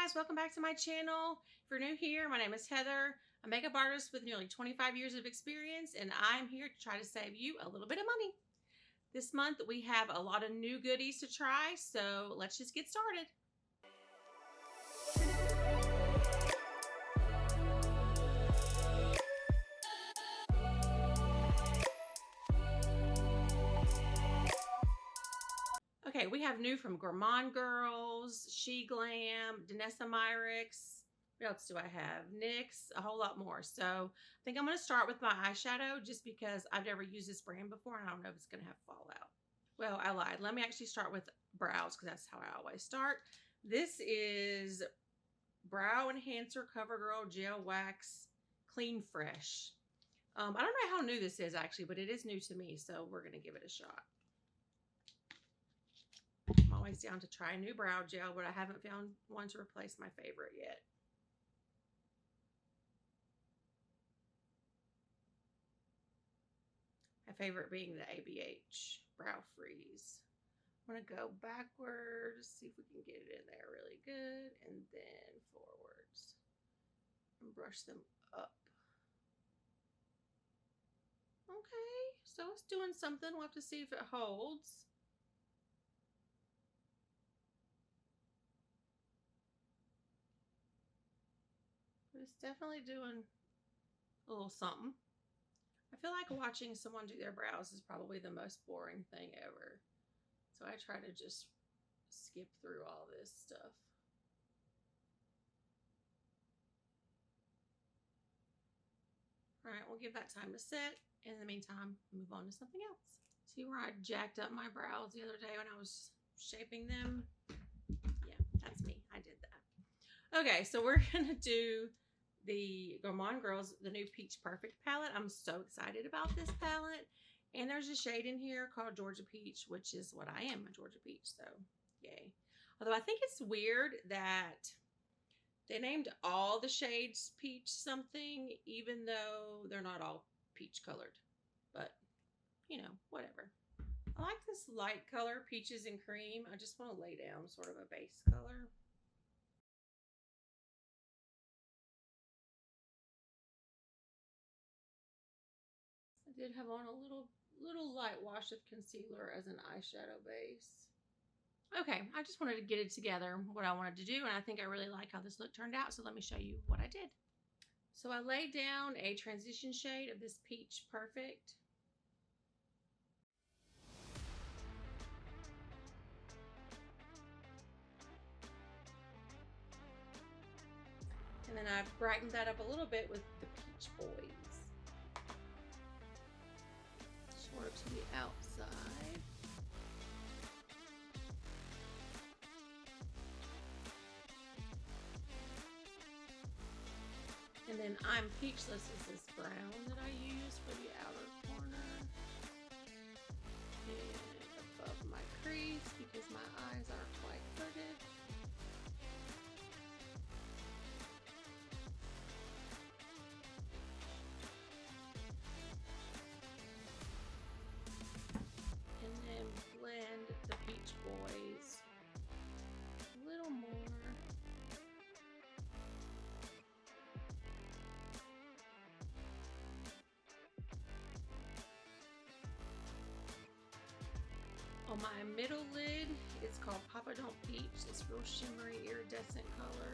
guys, welcome back to my channel. If you're new here, my name is Heather. I'm a makeup artist with nearly 25 years of experience, and I'm here to try to save you a little bit of money. This month we have a lot of new goodies to try, so let's just get started. Okay, we have new from Gourmand Girls, SHEGLAM, Danessa, Myricks. What else do I have? NYX, a whole lot more. So I think I'm going to start with my eyeshadow just because I've never used this brand before and I don't know if it's going to have fallout. Well, I lied. Let me actually start with brows because that's how I always start. This is Brow Enhancer CoverGirl Gel Wax Clean Fresh. I don't know how new this is actually, but it is new to me, so we're going to give it a shot. I'm always down to try a new brow gel, but I haven't found one to replace my favorite yet. My favorite being the ABH Brow Freeze. I'm going to go backwards, see if we can get it in there really good, and then forwards. And brush them up. Okay, so it's doing something. We'll have to see if it holds. It's definitely doing a little something. I feel like watching someone do their brows is probably the most boring thing ever. So I try to just skip through all this stuff. All right, we'll give that time to set. In the meantime, move on to something else. See where I jacked up my brows the other day when I was shaping them? Yeah, that's me. I did that. Okay, so we're going to do the Gourmand Girls, the new Peach Perfect palette. I'm so excited about this palette. And there's a shade in here called Georgia Peach, which is what I am, a Georgia Peach, so yay. Although I think it's weird that they named all the shades peach something, even though they're not all peach colored. But, you know, whatever. I like this light color, peaches and cream. I just want to lay down sort of a base color. I did have on a little light wash of concealer as an eyeshadow base. Okay, I just wanted to get it together, what I wanted to do, and I think I really like how this look turned out, so let me show you what I did. So I laid down a transition shade of this Peach Perfect. And then I brightened that up a little bit with the Peach Boys. Sort of to the outside. And then I'm Peachless is this brown that I use for the outer corner. And above my crease because my eyes are quite crooked. And then blend the Peach Boys a little more. On my middle lid, it's called Papa Don't Peach. This real shimmery, iridescent color.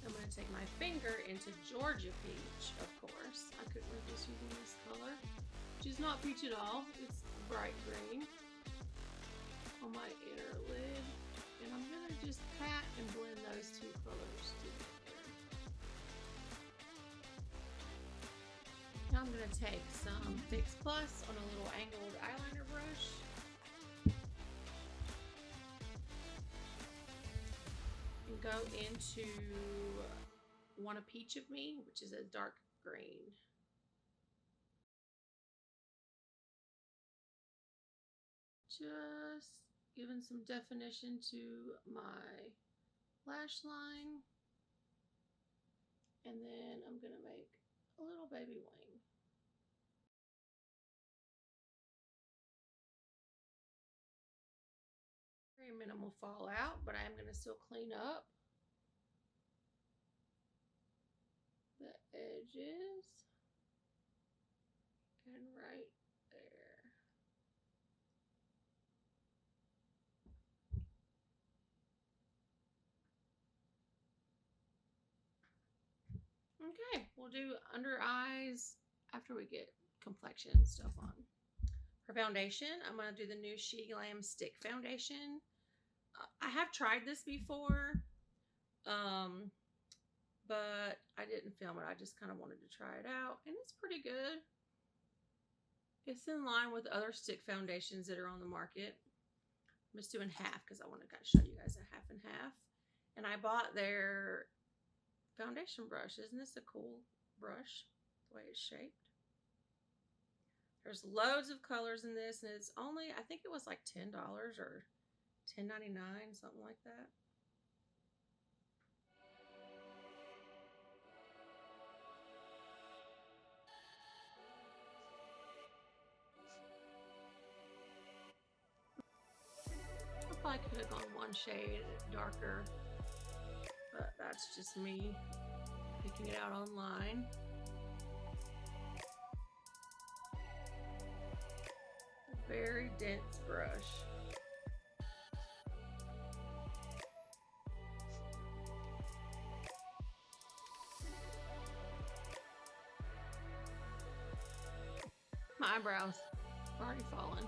I'm going to take my finger into Georgia Peach, of course. I couldn't resist using this color, which is not peach at all. It's bright green on my inner lid. And I'm going to just pat and blend those two colors together. Now I'm going to take some Fix Plus on a little angled eyeliner brush. And go into Want a Peach of Me, which is a dark green. Just giving some definition to my lash line. And then I'm going to make a little baby wing. Very minimal fallout, but I am going to still clean up the edges and right there. Okay, we'll do under eyes after we get complexion stuff on. For foundation, I'm going to do the new SHEGLAM stick foundation. I have tried this before, but I didn't film it. I just kind of wanted to try it out, and it's pretty good. It's in line with other stick foundations that are on the market. I'm just doing half because I want to kind of show you guys a half and half. And I bought their foundation brush. Isn't this a cool brush, the way it's shaped? There's loads of colors in this, and it's only, I think it was like $10 or $10.99, something like that. I probably could have gone one shade darker, but that's just me picking it out online. A very dense brush. My eyebrows are already fallen.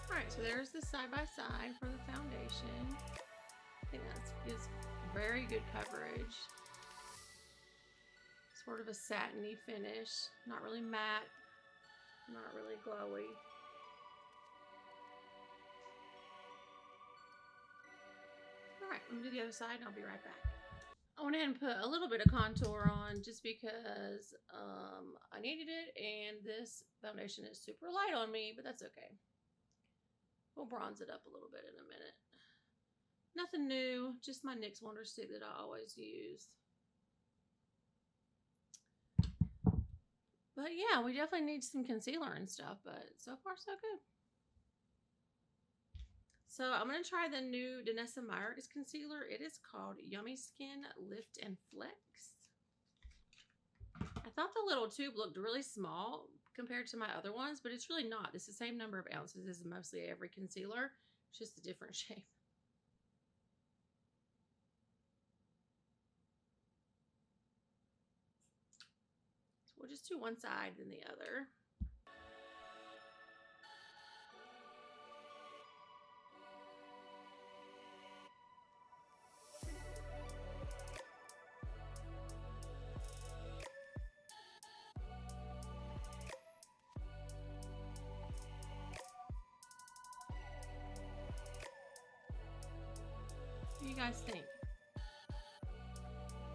Alright, so there's the side by side for the foundation. I think that gives very good coverage. Sort of a satiny finish. Not really matte, not really glowy. Alright, let me do the other side and I'll be right back. I went ahead and put a little bit of contour on just because I needed it, and this foundation is super light on me, but that's okay. We'll bronze it up a little bit in a minute. Nothing new, just my NYX Wonder Stick that I always use. But yeah, we definitely need some concealer and stuff, but so far so good. So I'm going to try the new Danessa Myricks concealer. It is called Yummy Skin Lift and Flex. I thought the little tube looked really small compared to my other ones, but it's really not. It's the same number of ounces as mostly every concealer. It's just a different shape. So we'll just do one side then the other. What do you guys think?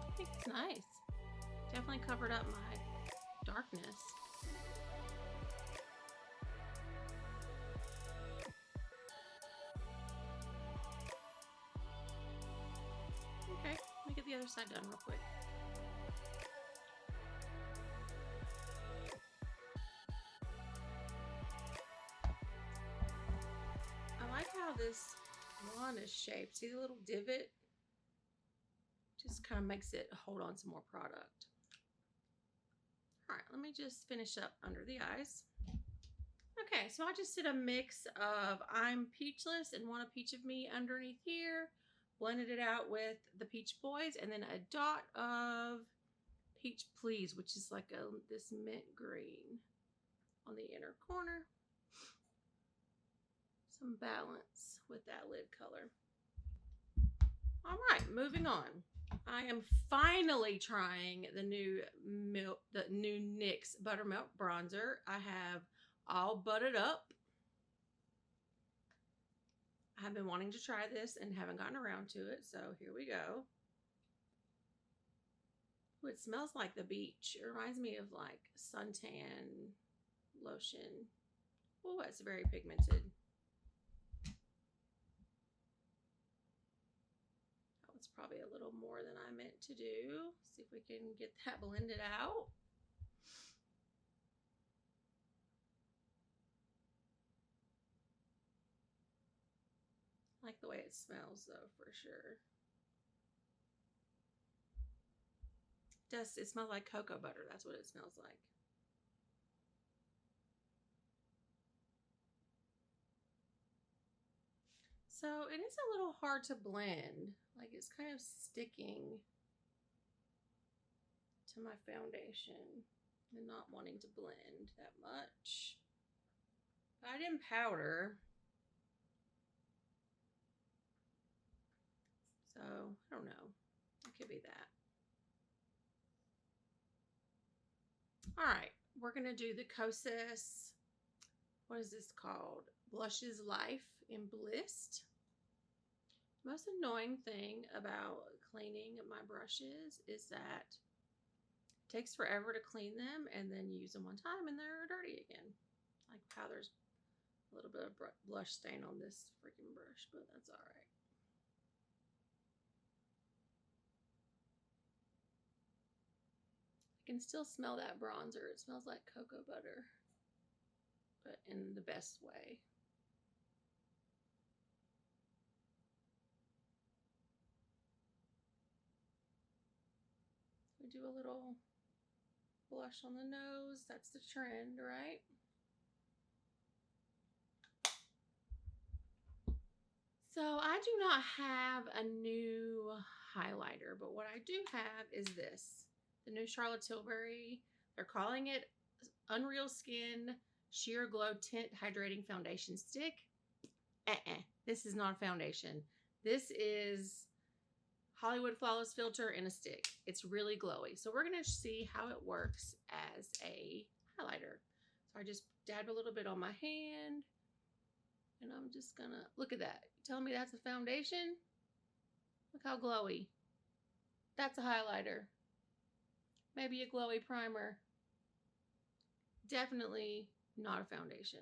I think it's nice. Definitely covered up my darkness. Okay, let me get the other side done real quick. I like how this wand is shaped. See the little divot? Just kind of makes it hold on to more product. All right, let me just finish up under the eyes. Okay, so I just did a mix of I'm Peachless and Want a Peach of Me underneath here. Blended it out with the Peach Boys, and then a dot of Peach Please, which is like this mint green on the inner corner. Some balance with that lid color. All right, moving on. I am finally trying the new NYX Buttermilk Bronzer. I have all buttered up. I have been wanting to try this and haven't gotten around to it, so here we go. Ooh, it smells like the beach. It reminds me of like suntan lotion. Oh, it's very pigmented. That was probably a little more than I meant to do. See if we can get that blended out. the way it smells though, for sure. It smells like cocoa butter. That's what it smells like. So it is a little hard to blend. Like it's kind of sticking to my foundation and not wanting to blend that much. But I didn't powder. So I don't know. It could be that. All right, we're gonna do the Kosas. What is this called? Blushes Life in Bliss. Most annoying thing about cleaning my brushes is that it takes forever to clean them, and then you use them one time and they're dirty again. Like how there's a little bit of blush stain on this freaking brush, but that's all right. I can still smell that bronzer. It smells like cocoa butter, but in the best way. We do a little blush on the nose. That's the trend, right? So I do not have a new highlighter, but what I do have is this. The new Charlotte Tilbury. They're calling it Unreal Skin Sheer Glow Tint Hydrating Foundation Stick. This is not a foundation. This is Hollywood Flawless Filter in a stick. It's really glowy. So we're going to see how it works as a highlighter. So I just dab a little bit on my hand. And I'm just going to, look at that. You telling me that's a foundation? Look how glowy. That's a highlighter. Maybe a glowy primer. Definitely not a foundation.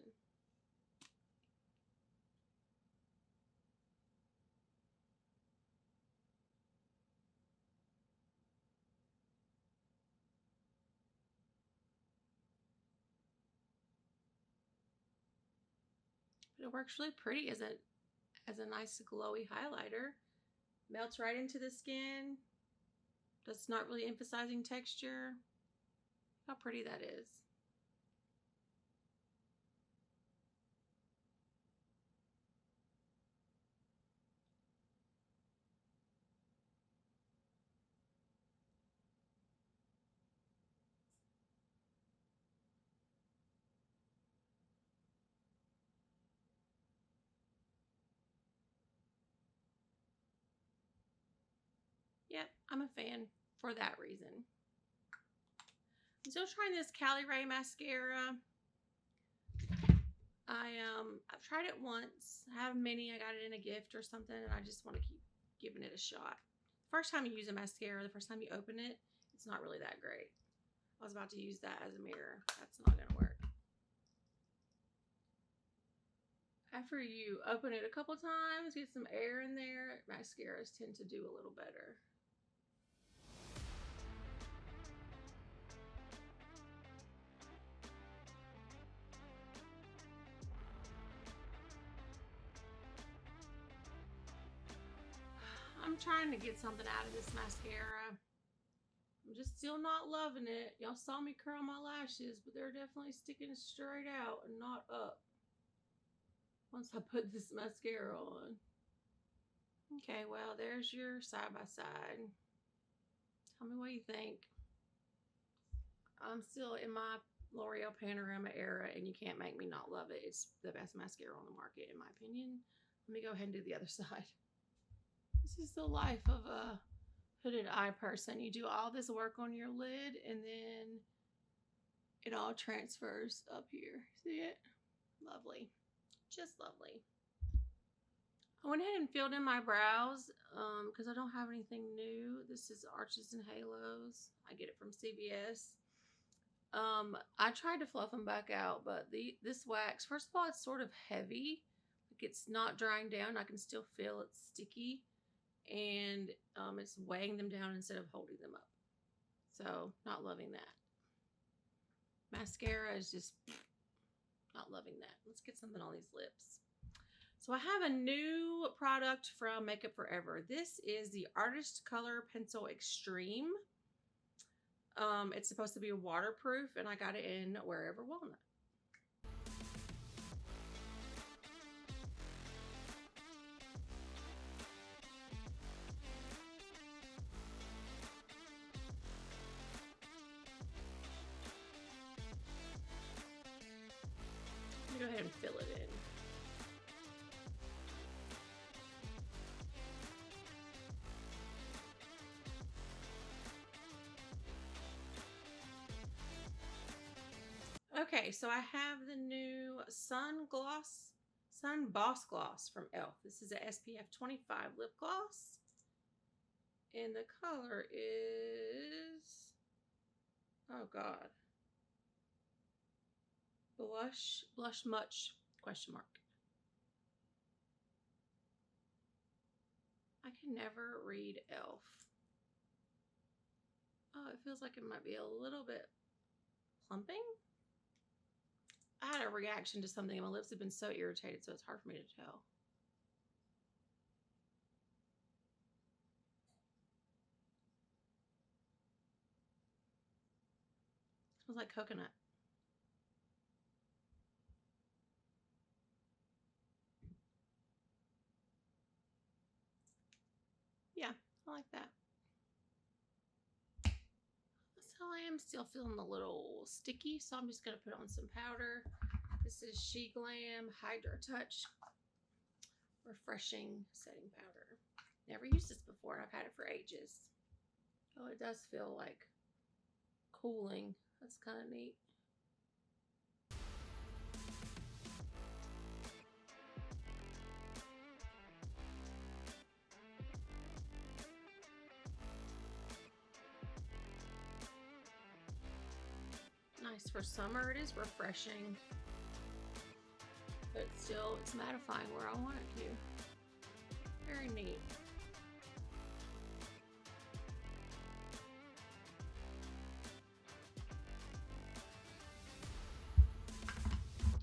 But it works really pretty as a nice glowy highlighter. Melts right into the skin. That's not really emphasizing texture. How pretty that is. Yep, I'm a fan for that reason. I'm still trying this Cali Ray mascara. I've tried it once. I have many. I got it in a gift or something, and I just want to keep giving it a shot. First time you use a mascara, the first time you open it, it's not really that great. I was about to use that as a mirror. That's not going to work. After you open it a couple times, get some air in there, mascaras tend to do a little better. I'm trying to get something out of this mascara. I'm just still not loving it. Y'all saw me curl my lashes, but they're definitely sticking straight out and not up once I put this mascara on. Okay, well, there's your side-by-side. Tell me what you think. I'm still in my L'Oreal Panorama era, and you can't make me not love it. It's the best mascara on the market, in my opinion. Let me go ahead and do the other side. This is the life of a hooded eye person. You do all this work on your lid, and then it all transfers up here. See it? Lovely. Just lovely. I went ahead and filled in my brows because I don't have anything new. This is Arches and Halos. I get it from CVS. I tried to fluff them back out, but this wax, first of all, it's sort of heavy. Like it's not drying down. I can still feel it's sticky. And it's weighing them down instead of holding them up. So, not loving that. Mascara is just not loving that. Let's get something on these lips. So I have a new product from Makeup Forever. This is the Artist Color Pencil Extreme. It's supposed to be waterproof, and I got it in Wherever Walnut. Let me go ahead and fill it in. Okay, so I have the new Sun Boss Gloss from e.l.f. This is a SPF 25 lip gloss. And the color is, oh God, Blush Much, question mark. I can never read e.l.f. Oh, it feels like it might be a little bit plumping. I had a reaction to something and my lips have been so irritated, so it's hard for me to tell. It smells like coconut. Yeah, I like that. So I am still feeling a little sticky, so I'm just going to put on some powder. This is SHEGLAM Hydra Touch Refreshing Setting Powder. Never used this before, and I've had it for ages. Oh, it does feel like cooling. That's kind of neat. Nice for summer. It is refreshing, but still it's mattifying where I want it to. Very neat.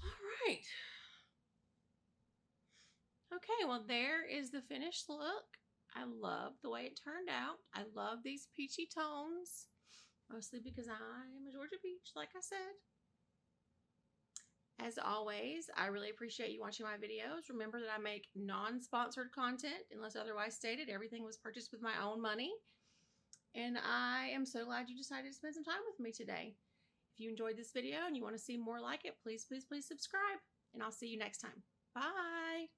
All right. Okay, well there is the finished look. I love the way it turned out. I love these peachy tones. Mostly because I am a Georgia peach, like I said. As always, I really appreciate you watching my videos. Remember that I make non-sponsored content, unless otherwise stated. Everything was purchased with my own money. And I am so glad you decided to spend some time with me today. If you enjoyed this video and you want to see more like it, please, please, please subscribe. And I'll see you next time. Bye!